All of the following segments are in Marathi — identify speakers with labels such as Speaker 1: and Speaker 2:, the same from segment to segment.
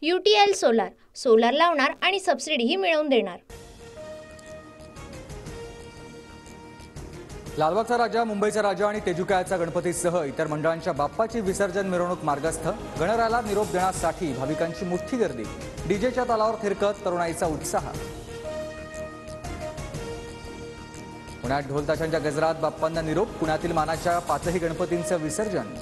Speaker 1: UTL सोलार सोलार लावणार आणि सबसिडीही मिळवून देणार।
Speaker 2: लालबागचा राजा, मुंबईचा राजा आणि तेजुकायाचा गणपतीसह इतर मंडळांच्या बाप्पाची विसर्जन मिरवणूक मार्गस्थ। गणरायाला निरोप देण्यासाठी भाविकांची मोठी गर्दी। डीजेच्या तालावर थिरकत तरुणाईचा उत्साह। पुण्यात ढोल ताशांच्या गजरात बाप्पांना निरोप। पुण्यातील मानाच्या 5ही गणपतींचं विसर्जन।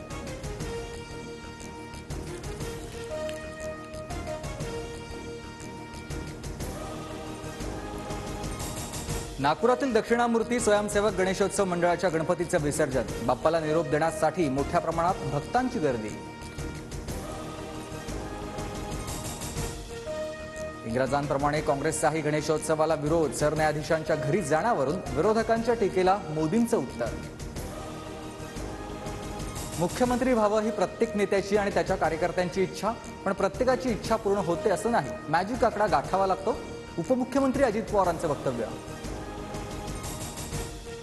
Speaker 2: नागपुरातील दक्षिणामूर्ती स्वयंसेवक गणेशोत्सव मंडळाच्या गणपतीचं विसर्जन। बाप्पाला निरोप देण्यासाठी मोठ्या प्रमाणात भक्तांची गर्दी। इंग्रजांप्रमाणे काँग्रेसचाही गणेशोत्सवाला विरोध। सरन्यायाधीशांच्या घरी जाण्यावरून विरोधकांच्या टीकेला मोदींचं उत्तर। मुख्यमंत्री व्हावं ही प्रत्येक नेत्याची आणि त्याच्या कार्यकर्त्यांची इच्छा, पण प्रत्येकाची इच्छा पूर्ण होते असं नाही। मॅजिक आकडा गाठावा लागतो। उपमुख्यमंत्री अजित पवारांचं वक्तव्य।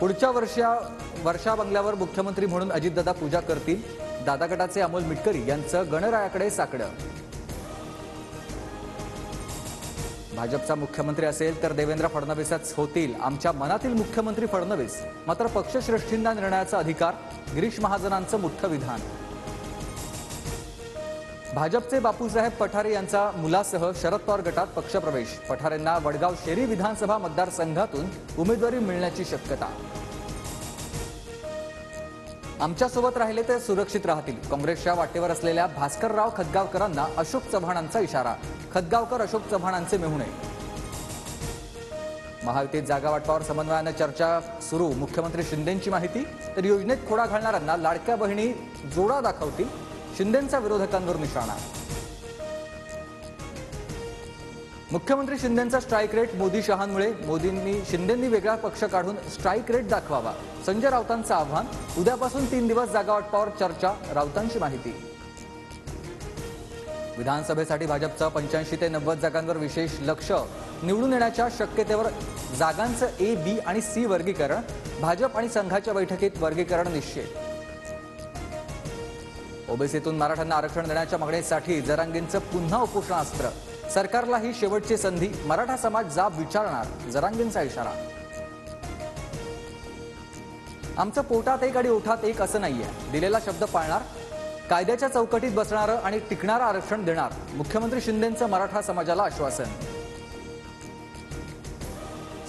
Speaker 2: पुढच्या वर्षा बंगल्यावर मुख्यमंत्री म्हणून अजितदादा पूजा करतील। दादा गटाचे अमोल मिटकरी यांचं गणरायाकडे साकडं। भाजपचा मुख्यमंत्री असेल तर देवेंद्र फडणवीसच होतील। आमच्या मनातील मुख्यमंत्री फडणवीस, मात्र पक्षश्रेष्ठींना निर्णयाचा अधिकार। गिरीश महाजनांचं मुख्य विधान। भाजपचे बापूसाहेब पठारे यांचा मुलासह शरद पवार गटात पक्षप्रवेश। पठारेंना वडगाव शेरी विधानसभा मतदारसंघातून उमेदवारी मिळण्याची शक्यता। आमच्यासोबत राहिले तर सुरक्षित राहतील। काँग्रेसच्या वाटेवर असलेल्या भास्करराव खतगावकरांना अशोक चव्हाणांचा इशारा। खतगावकर अशोक चव्हाणांचे मेहुणे। महायुतीत जागा वाटपावर समन्वयाने चर्चा सुरू। मुख्यमंत्री शिंदेंची माहिती। तर योजनेत खोडा घालणाऱ्यांना लाडक्या बहिणी जोडा दाखवतील। शिंदेंचा विरोधकांवर निशाणा। मुख्यमंत्री शिंदेंचा स्ट्राईक रेट मोदी शहांमुळे। शिंदेंनी वेगळा पक्ष काढून स्ट्राईक रेट दाखवावा। संजय राऊतांचं आव्हान। उद्यापासून 3 दिवस जागा वाटपावर चर्चा। राऊतांची माहिती। विधानसभेसाठी भाजपचं 85 ते 90 जागांवर विशेष लक्ष। निवडून येण्याच्या शक्यतेवर जागांचं A, B आणि C वर्गीकरण। भाजप आणि संघाच्या बैठकीत वर्गीकरण निश्चित। ओबीसीतून मराठ्यांना आरक्षण देण्याच्या मागणीसाठी जरांगेंचं पुन्हा उपोषणास्त्र। सरकारला ही शेवटची संधी। मराठा समाज जाब विचारणार। जरांगेंचा इशारा। आमचं पोटात एक आणि ओठात एक असं नाहीये। दिलेला शब्द पाळणार। कायद्याच्या चौकटीत बसणारं आणि टिकणारं आरक्षण देणार। मुख्यमंत्री शिंदेंचं मराठा समाजाला आश्वासन।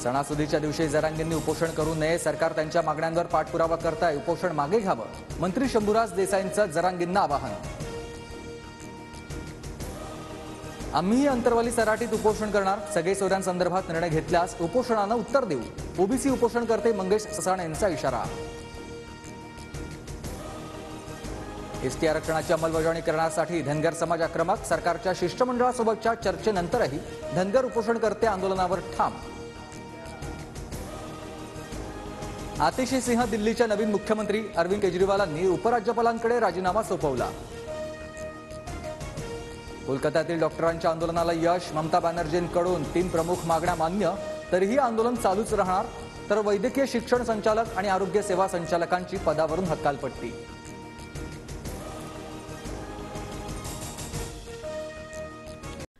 Speaker 2: सणासुदीच्या दिवशी जरांगेंनी उपोषण करू नये। सरकार त्यांच्या मागण्यांवर पाठपुरावा करताय। उपोषण मागे घ्यावं। मंत्री शंभूराज देसाईंचं जरांगेंना आवाहन। आम्हीही अंतरवाली सराटीत उपोषण करणार। सगळे सोयऱ्यांसंदर्भात निर्णय घेतल्यास उपोषणानं उत्तर देऊ। ओबीसी उपोषणकर्ते मंगेश ससाणे यांचा इशारा। एसटी आरक्षणाची अंमलबजावणी करण्यासाठी धनगर समाज आक्रमक। सरकारच्या शिष्टमंडळासोबतच्या चर्चेनंतरही धनगर उपोषणकर्ते आंदोलनावर ठाम। आतिशी सिंह दिल्लीच्या नवीन मुख्यमंत्री। अरविंद केजरीवालांनी उपराज्यपालांकडे राजीनामा सोपवला। कोलकात्यातील डॉक्टरांच्या आंदोलनाला यश। ममता बॅनर्जींकडून 3 प्रमुख मागण्या मान्य। तरीही आंदोलन चालूच राहणार। तर वैद्यकीय शिक्षण संचालक आणि आरोग्य सेवा संचालकांची पदावरून हकालपट्टी।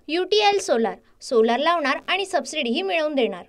Speaker 1: UTL सोलार सोलार लावणार आणि सबसिडीही मिळवून देणार।